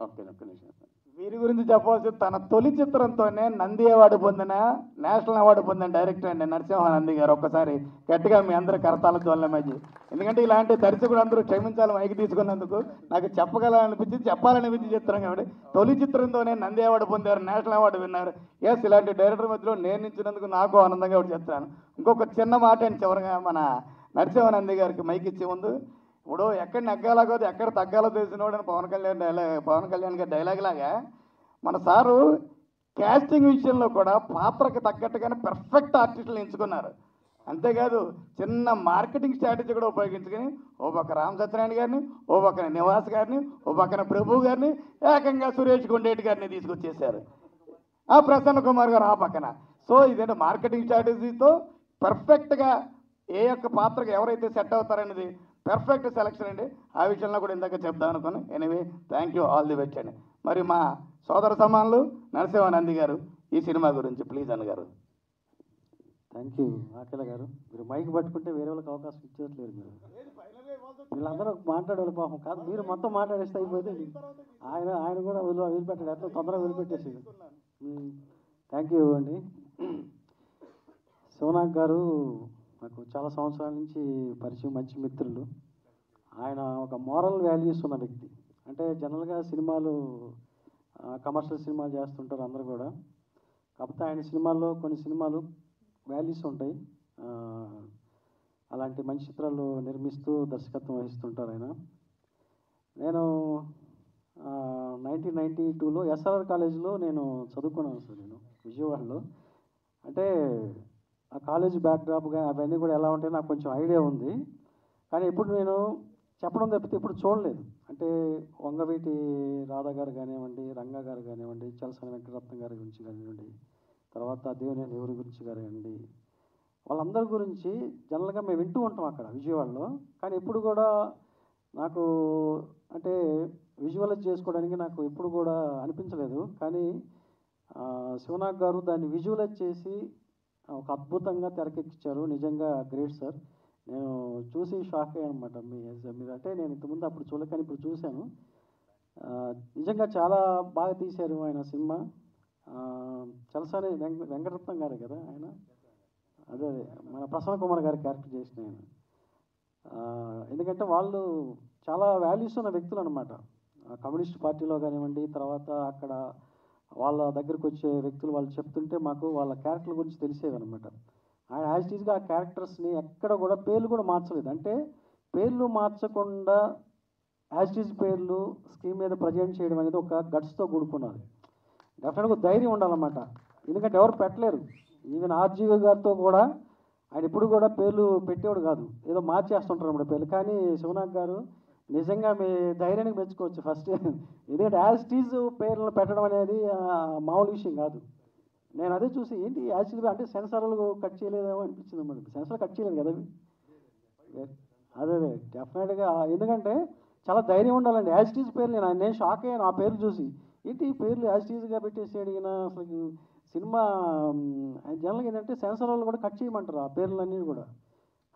ఓకే, ఒక్క నిమిషం. వీరి గురించి చెప్పాల్సి, తన తొలి చిత్రంతోనే నంది అవార్డు పొందిన, నేషనల్ అవార్డు పొందిన డైరెక్టర్ అండి నరసింహానంది గారు. ఒక్కసారి గట్టిగా మీ అందరి కరతాల ధ్వనులమయ్యి. ఎందుకంటే ఇలాంటి దర్శకుడు అందరూ క్షమించాలి మైకి తీసుకున్నందుకు. నాకు చెప్పాలనిపించి చెప్తున్నాం కాబట్టి తొలి చిత్రంతోనే నంది అవార్డు పొందారు, నేషనల్ అవార్డు విన్నారు. ఎస్, ఇలాంటి డైరెక్టర్ మధ్యలో నేను నించినందుకు నాకు ఆనందంగా ఒకటి చెప్తాను. ఇంకొక చిన్న మాట అండి చివరిగా మన నరసింహానంది గారికి మైక్ ఇచ్చే ముందు, ఇప్పుడు ఎక్కడ నెగ్గాలో కాదు ఎక్కడ తగ్గాలో తెలిసినవాడని పవన్ కళ్యాణ్ గారి డైలాగ్ లాగా మన సారు క్యాస్టింగ్ విషయంలో కూడా పాత్రకు తగ్గట్టుగానే పర్ఫెక్ట్ ఆర్టిస్టులు ఎంచుకున్నారు. అంతేకాదు చిన్న మార్కెటింగ్ స్ట్రాటజీ కూడా ఉపయోగించుకొని ఓ పక్క రామ్ సత్యనారాయణ గారిని, ఓ పక్కన నివాస్ గారిని, ఓ పక్కన ప్రభు గారిని, ఏకంగా సురేష్ గుండేటి గారిని తీసుకొచ్చేసారు. ఆ ప్రసన్న కుమార్ గారు ఆ పక్కన. సో ఇదేంటే మార్కెటింగ్ స్ట్రాటజీతో పర్ఫెక్ట్గా ఏ యొక్క పాత్రకు ఎవరైతే సెట్ అవుతారనేది పర్ఫెక్ట్ సెలక్షన్ అండి. ఆ విషయంలో కూడా ఇందాక చెప్దాం అనుకుని. Anyway, thank you, all the best అండి. మరి మా సోదర సమానులు నరసింహానంది గారు ఈ సినిమా గురించి ప్లీజ్ అన్నగారు. థ్యాంక్ యూ అఖిల గారు. మీరు మైక్ పట్టుకుంటే వేరే వాళ్ళకి అవకాశం ఇచ్చేట్లేదు. మీరు వీళ్ళందరూ మాట్లాడేవాళ్ళు పాపం కాదు, మీరు మొత్తం మాట్లాడేస్తే అయిపోతే ఆయన కూడా వదిలిపెట్టాడు, ఎట్లా తొందరగా వదిలిపెట్టేసి. థ్యాంక్ యూ అండి. శివనాగ్ గారు నాకు చాలా సంవత్సరాల నుంచి పరిచయం, మంచి మిత్రులు. ఆయన ఒక మోరల్ వాల్యూస్ ఉన్న వ్యక్తి. అంటే జనరల్గా సినిమాలు కమర్షియల్ సినిమాలు చేస్తుంటారు అందరూ కూడా. కాకపోతే ఆయన సినిమాల్లో కొన్ని సినిమాలు వాల్యూస్ ఉంటాయి. అలాంటి మంచి చిత్రాలు నిర్మిస్తూ దర్శకత్వం వహిస్తుంటారు ఆయన. నేను 1992లో ఎస్ఆర్ఆర్ కాలేజీలో నేను చదువుకున్నాను సార్. నేను విజయవాడలో. అంటే ఆ కాలేజ్ బ్యాక్డ్రాప్గా అవన్నీ కూడా ఎలా ఉంటాయో నాకు కొంచెం ఐడియా ఉంది. కానీ ఎప్పుడు నేను చెప్పడం తప్పితే ఎప్పుడు చూడలేదు. అంటే వంగవీటి రాధా గారు కానివ్వండి, రంగా గారు కానివ్వండి, చలసాని వెంకటరత్నం గారి గురించి కానివ్వండి, తర్వాత దేవినేని ఎవరి గురించి కానివ్వండి, వాళ్ళందరి గురించి జనరల్గా మేము వింటూ ఉంటాం అక్కడ విజయవాడలో. కానీ ఎప్పుడు కూడా నాకు అంటే విజువలైజ్ చేసుకోవడానికి నాకు ఎప్పుడు కూడా అనిపించలేదు. కానీ శివనాగ్ గారు దాన్ని విజువలైజ్ చేసి ఒక అద్భుతంగా తెరకెక్కించారు. నిజంగా గ్రేట్ సార్. నేను చూసి షాక్ అయ్యాను అనమాట. మీరు అంటే నేను ఇంతకుముందు అప్పుడు చూడలేదు, కానీ ఇప్పుడు చూశాను. నిజంగా చాలా బాగా తీశారు ఆయన సినిమా. చలసాని వెంకటరత్నం గారే కదా ఆయన, అదే మన ప్రసన్న కుమార్ గారి క్యారెక్టర్ చేసిన ఆయన. ఎందుకంటే వాళ్ళు చాలా వాల్యూస్ ఉన్న వ్యక్తులు అనమాట. కమ్యూనిస్ట్ పార్టీలో కానివ్వండి, తర్వాత అక్కడ వాళ్ళ దగ్గరికి వచ్చే వ్యక్తులు వాళ్ళు చెప్తుంటే మాకు వాళ్ళ క్యారెక్టర్ల గురించి తెలిసేవి అనమాట. ఆయన యాజ్ టీజ్గా ఆ క్యారెక్టర్స్ని ఎక్కడ కూడా పేర్లు కూడా మార్చలేదు. అంటే పేర్లు మార్చకుండా యాజ్ టీజ్ పేర్లు స్క్రీన్ మీద ప్రజెంట్ చేయడం అనేది ఒక గట్స్తో కూడుకున్నది. డెఫినెట్గా ధైర్యం ఉండాలన్నమాట. ఎందుకంటే ఎవరు పెట్టలేరు. ఈవెన్ ఆర్జీవి గారితో కూడా ఆయన ఇప్పుడు కూడా పేర్లు పెట్టేవాడు కాదు, ఏదో మార్చేస్తుంటారు అన్నమాట పేర్లు. కానీ శివనాగ్ గారు నిజంగా మీ ధైర్యానికి మెచ్చుకోవచ్చు ఫస్ట్. ఎందుకంటే యాజ్ టీజ్ పేర్లను పెట్టడం అనేది మామూలు విషయం కాదు. నేను అదే చూసి ఏంటి యాజ్ టీజ్ అంటే సెన్సార్లు కట్ చేయలేదేమో అనిపించింది అన్నమాట. సెన్సార్ కట్ చేయలేదు కదా అదే డెఫినెట్గా. ఎందుకంటే చాలా ధైర్యం ఉండాలండి. యాజ్ టీజ్ పేర్లు నేను షాక్ అయ్యాను ఆ పేర్లు చూసి. ఏంటి ఈ పేర్లు యాజ్ టీజ్గా పెట్టేసి అడిగిన అసలు సినిమా జనరల్గా ఏంటంటే సెన్సార్ వాళ్ళు కూడా కట్ చేయమంటారు ఆ పేర్లన్నీ కూడా.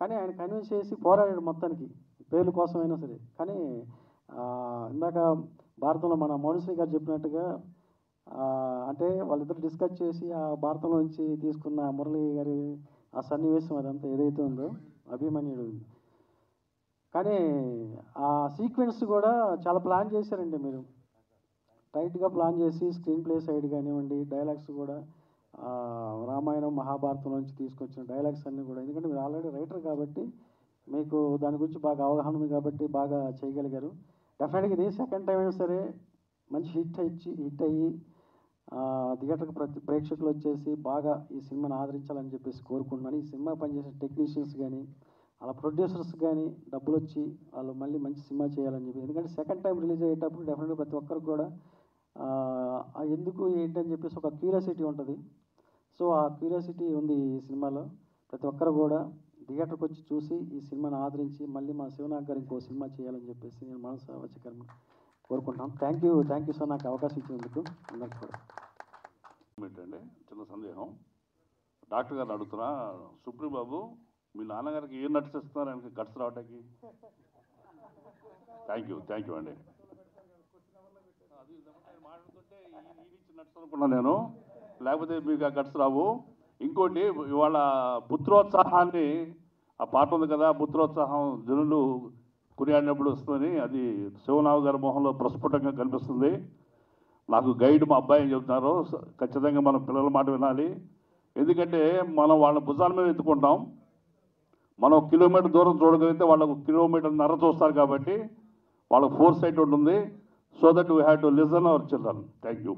కానీ ఆయన కన్విన్స్ చేసి పోరాడాడు మొత్తానికి పేర్ల కోసమైనా సరే. కానీ ఇందాక భారతంలో మన మౌనశ్రీ గారు చెప్పినట్టుగా అంటే వాళ్ళిద్దరు డిస్కస్ చేసి ఆ భారతంలో నుంచి తీసుకున్న మురళి గారి ఆ సన్నివేశం అదంతా ఏదైతే ఉందో అభిమన్యుడు, కానీ ఆ సీక్వెన్స్ కూడా చాలా ప్లాన్ చేశారండి మీరు. టైట్గా ప్లాన్ చేసి స్క్రీన్ ప్లే సైడ్ కానివ్వండి, డైలాగ్స్ కూడా రామాయణం మహాభారతం నుంచి తీసుకొచ్చిన డైలాగ్స్ అన్నీ కూడా, ఎందుకంటే మీరు ఆల్రెడీ రైటర్ కాబట్టి మీకు దాని గురించి బాగా అవగాహన ఉంది కాబట్టి బాగా చేయగలిగారు. డెఫినెట్గా ఇది సెకండ్ టైం అయినా సరే మంచి హిట్ అయ్యి థియేటర్కి ప్రేక్షకులు వచ్చేసి బాగా ఈ సినిమాని ఆదరించాలని చెప్పేసి కోరుకుంటున్నాను. ఈ సినిమా పనిచేసే టెక్నీషియన్స్ కానీ అలా ప్రొడ్యూసర్స్ కానీ డబ్బులు వచ్చి వాళ్ళు మళ్ళీ మంచి సినిమా చేయాలని చెప్పి, ఎందుకంటే సెకండ్ టైం రిలీజ్ అయ్యేటప్పుడు డెఫినెట్గా ప్రతి ఒక్కరికి కూడా ఎందుకు ఏంటని చెప్పేసి ఒక క్యూరియాసిటీ ఉంటుంది. సో ఆ క్యూరియాసిటీ ఉంది ఈ సినిమాలో. ప్రతి ఒక్కరు కూడా థియేటర్కి వచ్చి చూసి ఈ సినిమాని ఆదరించి మళ్ళీ మా శివనాగ్ గారు ఇంకో సినిమా చేయాలని చెప్పేసి నేను మనసు వచ్చకరం కోరుకుంటాను. థ్యాంక్ యూ సార్ నాకు అవకాశం ఇచ్చినందుకు అందరికీ కూడా. ఏంటంటే చిన్న సందేహం, డాక్టర్ గారు అడుగుతున్నా, సుప్రీం బాబు మీ నాన్నగారికి ఏం నట్స్ ఇస్తున్నారు ఆయనకి గట్స్ రావడానికి? థ్యాంక్ యూ అండి. మాట్లాడుతుంటే నట్స్ అనుకున్నా నేను, లేకపోతే మీకు ఆ గట్స్ రావు. ఇంకోటి ఇవాళ పుత్రోత్సాహాన్ని ఆ పాట ఉంది కదా, పుత్రోత్సాహం జనులు కొనియాడినప్పుడు వస్తుందని, అది శివనాగ్ గారి మొహంలో ప్రస్ఫుటంగా కనిపిస్తుంది. నాకు గైడ్ మా అబ్బాయి చెబుతున్నారు, ఖచ్చితంగా మనం పిల్లల మాట వినాలి. ఎందుకంటే మనం వాళ్ళ భుజాల మీద ఎత్తుకుంటాం, మనం 1 కిలోమీటర్ దూరం చూడగలిగితే వాళ్ళకు 1.5 కిలోమీటర్ చూస్తారు. కాబట్టి వాళ్ళకు ఫోర్ సైట్ ఉంటుంది. So that we have to listen our children. Thank you.